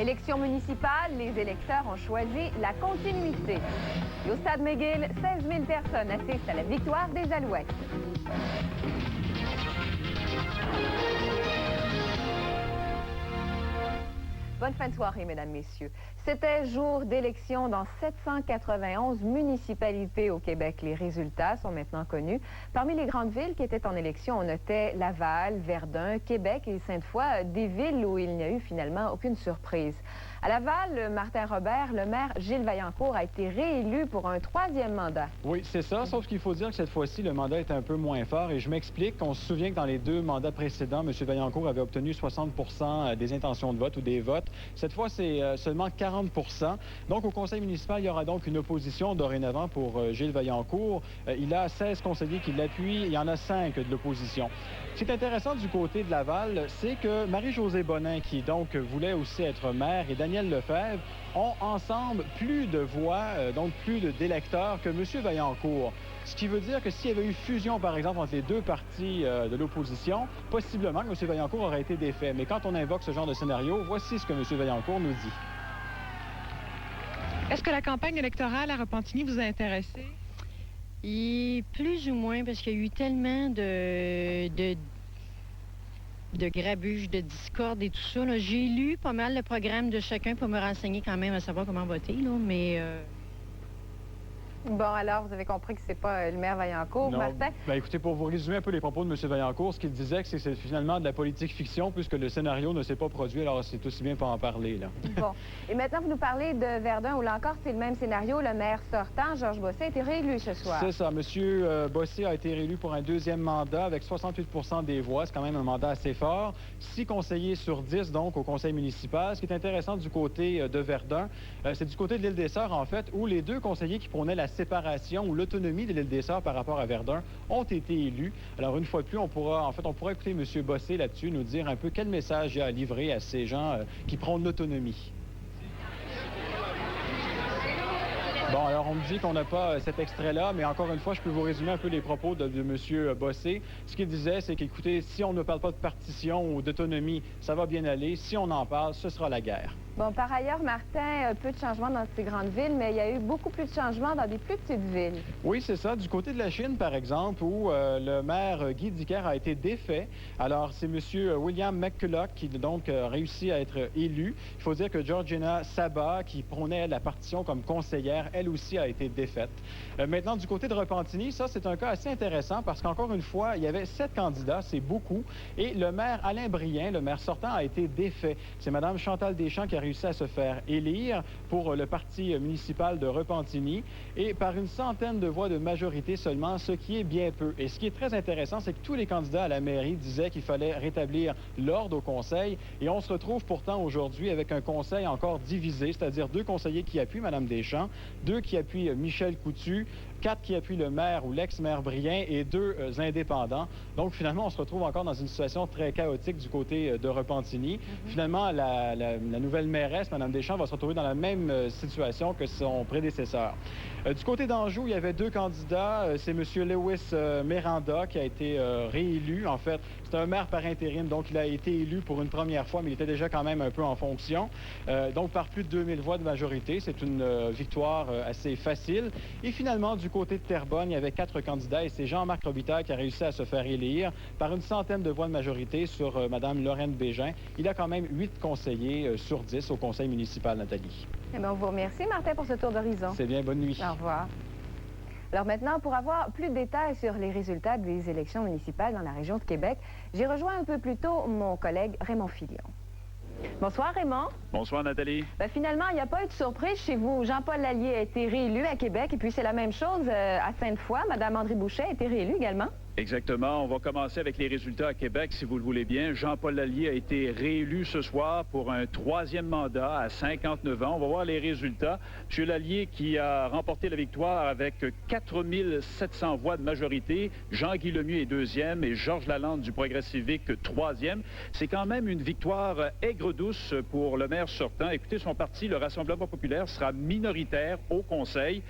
Élection municipale, les électeurs ont choisi la continuité. Et au stade McGill, 16 000 personnes assistent à la victoire des Alouettes. Bonne fin de soirée, mesdames, messieurs. C'était jour d'élection dans 791 municipalités au Québec. Les résultats sont maintenant connus. Parmi les grandes villes qui étaient en élection, on notait Laval, Verdun, Québec et Sainte-Foy, des villes où il n'y a eu finalement aucune surprise. À Laval, Martin Robert, le maire Gilles Vaillancourt a été réélu pour un 3e mandat. Oui, c'est ça, sauf qu'il faut dire que cette fois-ci, le mandat est un peu moins fort. Et je m'explique. On se souvient que dans les 2 mandats précédents, M. Vaillancourt avait obtenu 60 % des intentions de vote ou des votes. Cette fois, c'est seulement 40 %. Donc, au conseil municipal, il y aura donc une opposition dorénavant pour Gilles Vaillancourt. Il a 16 conseillers qui l'appuient. Il y en a 5 de l'opposition. Ce qui est intéressant du côté de Laval, c'est que Marie-Josée Bonin, qui donc voulait aussi être maire, et Daniel Lefebvre ont ensemble plus de voix, donc plus d'électeurs que M. Vaillancourt. Ce qui veut dire que s'il y avait eu fusion, par exemple, entre les 2 partis de l'opposition, possiblement que M. Vaillancourt aurait été défait. Mais quand on invoque ce genre de scénario, voici ce que M. Vaillancourt nous dit. Est-ce que la campagne électorale à Repentigny vous a intéressé? Et plus ou moins, parce qu'il y a eu tellement de grabuge, de discorde et tout ça. J'ai lu pas mal le programme de chacun pour me renseigner quand même à savoir comment voter, là, mais... Bon, alors, vous avez compris que c'est pas le maire Vaillancourt, Non. Martin? Bien, écoutez, pour vous résumer un peu les propos de M. Vaillancourt, ce qu'il disait, c'est que c'est finalement de la politique fiction, puisque le scénario ne s'est pas produit, alors c'est aussi bien pas en parler, là. Bon. Et maintenant, vous nous parlez de Verdun, où là encore, c'est le même scénario. Le maire sortant, Georges Bossé, a été réélu ce soir. C'est ça. M. Bossé a été réélu pour un 2e mandat avec 68 % des voix. C'est quand même un mandat assez fort. 6 conseillers sur 10, donc, au conseil municipal. Ce qui est intéressant du côté de Verdun, c'est du côté de l'île des Sœurs, en fait, où les 2 conseillers qui prônaient la séparation ou l'autonomie de l'île des Sœurs par rapport à Verdun ont été élus. Alors, une fois de plus, on pourra écouter M. Bossé là-dessus, nous dire un peu quel message il y a à livrer à ces gens qui prônent l'autonomie. Bon, alors on me dit qu'on n'a pas cet extrait-là, mais encore une fois, je peux vous résumer un peu les propos de M. Bossé. Ce qu'il disait, c'est qu'écoutez, si on ne parle pas de partition ou d'autonomie, ça va bien aller. Si on en parle, ce sera la guerre. Bon, par ailleurs, Martin, peu de changements dans ces grandes villes, mais il y a eu beaucoup plus de changements dans des plus petites villes. Oui, c'est ça. Du côté de la Chine, par exemple, où le maire Guy Dicker a été défait. Alors, c'est M. William McCulloch qui, donc, a réussi à être élu. Il faut dire que Georgina Saba, qui prônait la partition comme conseillère, elle aussi a été défaite. Maintenant, du côté de Repentigny, ça, c'est un cas assez intéressant parce qu'encore une fois, il y avait 7 candidats, c'est beaucoup, et le maire Alain Brien, le maire sortant, a été défait. C'est Mme Chantal Deschamps qui a réussi à se faire élire pour le parti municipal de Repentigny et par une centaine de voix de majorité seulement, ce qui est bien peu. Et ce qui est très intéressant, c'est que tous les candidats à la mairie disaient qu'il fallait rétablir l'ordre au conseil et on se retrouve pourtant aujourd'hui avec un conseil encore divisé, c'est-à-dire 2 conseillers qui appuient Mme Deschamps, 2 qui appuient Michel Coutu, 4 qui appuient le maire ou l'ex-maire Brien et 2 indépendants. Donc, finalement, on se retrouve encore dans une situation très chaotique du côté de Repentigny. Finalement, la nouvelle mairesse, Mme Deschamps, va se retrouver dans la même situation que son prédécesseur. Du côté d'Anjou, il y avait 2 candidats. C'est M. Lewis Miranda qui a été réélu. En fait, c'est un maire par intérim, donc il a été élu pour une première fois, mais il était déjà quand même un peu en fonction. Donc, par plus de 2000 voix de majorité, c'est une victoire assez facile. Et finalement, du côté de Terrebonne, il y avait 4 candidats et c'est Jean-Marc Robitaille qui a réussi à se faire élire par une centaine de voix de majorité sur Mme Lorraine Bégin. Il a quand même 8 conseillers sur 10 au conseil municipal, Nathalie. Eh bien, on vous remercie, Martin, pour ce tour d'horizon. C'est bien, bonne nuit. Au revoir. Alors maintenant, pour avoir plus de détails sur les résultats des élections municipales dans la région de Québec, j'ai rejoint un peu plus tôt mon collègue Raymond Filion. Bonsoir, Raymond. Bonsoir, Nathalie. Finalement, il n'y a pas eu de surprise chez vous. Jean-Paul Lallier a été réélu à Québec et puis c'est la même chose à Sainte-Foy. Mme André Boucher a été réélue également. Exactement. On va commencer avec les résultats à Québec, si vous le voulez bien. Jean-Paul Lallier a été réélu ce soir pour un 3e mandat à 59 ans. On va voir les résultats. M. Lallier qui a remporté la victoire avec 4 700 voix de majorité. Jean-Guy Lemieux est 2e et Georges Lalande du Progrès civique 3e. C'est quand même une victoire aigre-douce pour le maire sortant. Écoutez, son parti, le Rassemblement populaire, sera minoritaire au Conseil.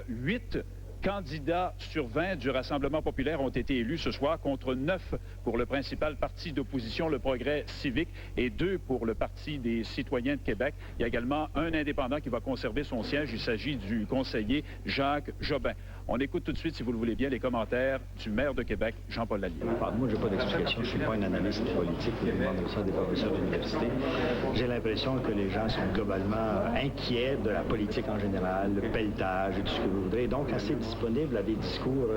8 candidats sur 20 du Rassemblement populaire ont été élus ce soir, contre 9 pour le principal parti d'opposition, le Progrès civique, et 2 pour le Parti des citoyens de Québec. Il y a également un indépendant qui va conserver son siège. Il s'agit du conseiller Jacques Jobin. On écoute tout de suite, si vous le voulez bien, les commentaires du maire de Québec, Jean-Paul Lallier. Moi, je n'ai pas d'explication. Je ne suis pas un analyste politique. Je demande ça à des professeurs d'université. J'ai l'impression que les gens sont globalement inquiets de la politique en général, le pelletage et tout ce que vous voudrez, donc assez disponibles à des discours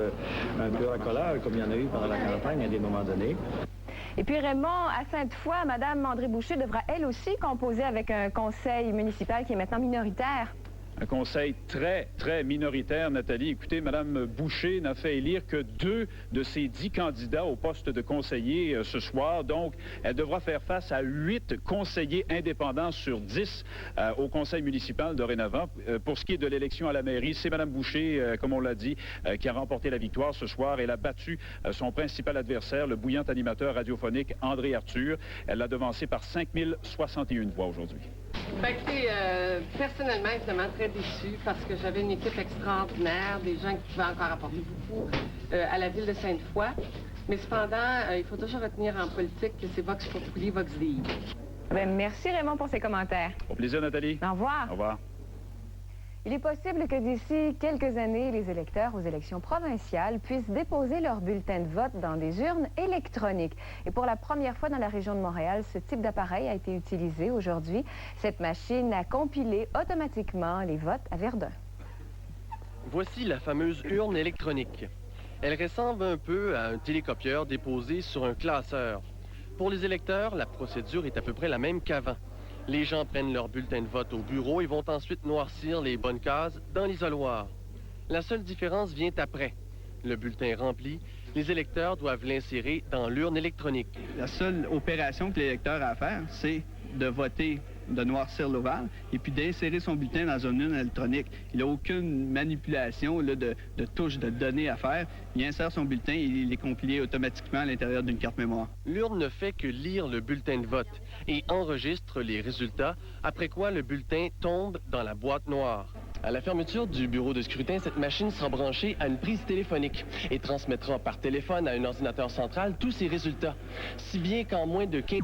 un peu racoleurs, comme il y en a eu pendant la campagne à des moments donnés. Et puis Raymond, à Sainte-Foy, Mme André Boucher devra elle aussi composer avec un conseil municipal qui est maintenant minoritaire. Un conseil très, très minoritaire, Nathalie. Écoutez, Mme Boucher n'a fait élire que 2 de ses 10 candidats au poste de conseiller ce soir. Donc, elle devra faire face à 8 conseillers indépendants sur 10 au conseil municipal dorénavant. Pour ce qui est de l'élection à la mairie, c'est Mme Boucher, comme on l'a dit, qui a remporté la victoire ce soir. Elle a battu son principal adversaire, le bouillant animateur radiophonique André Arthur. Elle l'a devancé par 5061 voix aujourd'hui. Ben, écoutez, personnellement, évidemment, très déçue parce que j'avais une équipe extraordinaire, des gens qui pouvaient encore apporter beaucoup à la ville de Sainte-Foy. Mais cependant, il faut toujours retenir en politique que c'est Vox Populi, Vox Dei. Bien, merci Raymond pour ces commentaires. Au plaisir, Nathalie. Au revoir. Au revoir. Il est possible que d'ici quelques années, les électeurs aux élections provinciales puissent déposer leur bulletin de vote dans des urnes électroniques. Et pour la première fois dans la région de Montréal, ce type d'appareil a été utilisé aujourd'hui. Cette machine a compilé automatiquement les votes à Verdun. Voici la fameuse urne électronique. Elle ressemble un peu à un télécopieur déposé sur un classeur. Pour les électeurs, la procédure est à peu près la même qu'avant. Les gens prennent leur bulletin de vote au bureau et vont ensuite noircir les bonnes cases dans l'isoloir. La seule différence vient après. Le bulletin rempli, les électeurs doivent l'insérer dans l'urne électronique. La seule opération que l'électeur a à faire, c'est de voter, de noircir l'ovale et puis d'insérer son bulletin dans une urne électronique. Il n'a aucune manipulation là, de touche, de données à faire. Il insère son bulletin et il est compilé automatiquement à l'intérieur d'une carte mémoire. L'urne ne fait que lire le bulletin de vote et enregistre les résultats, après quoi le bulletin tombe dans la boîte noire. À la fermeture du bureau de scrutin, cette machine sera branchée à une prise téléphonique et transmettra par téléphone à un ordinateur central tous ses résultats. Si bien qu'en moins de 15...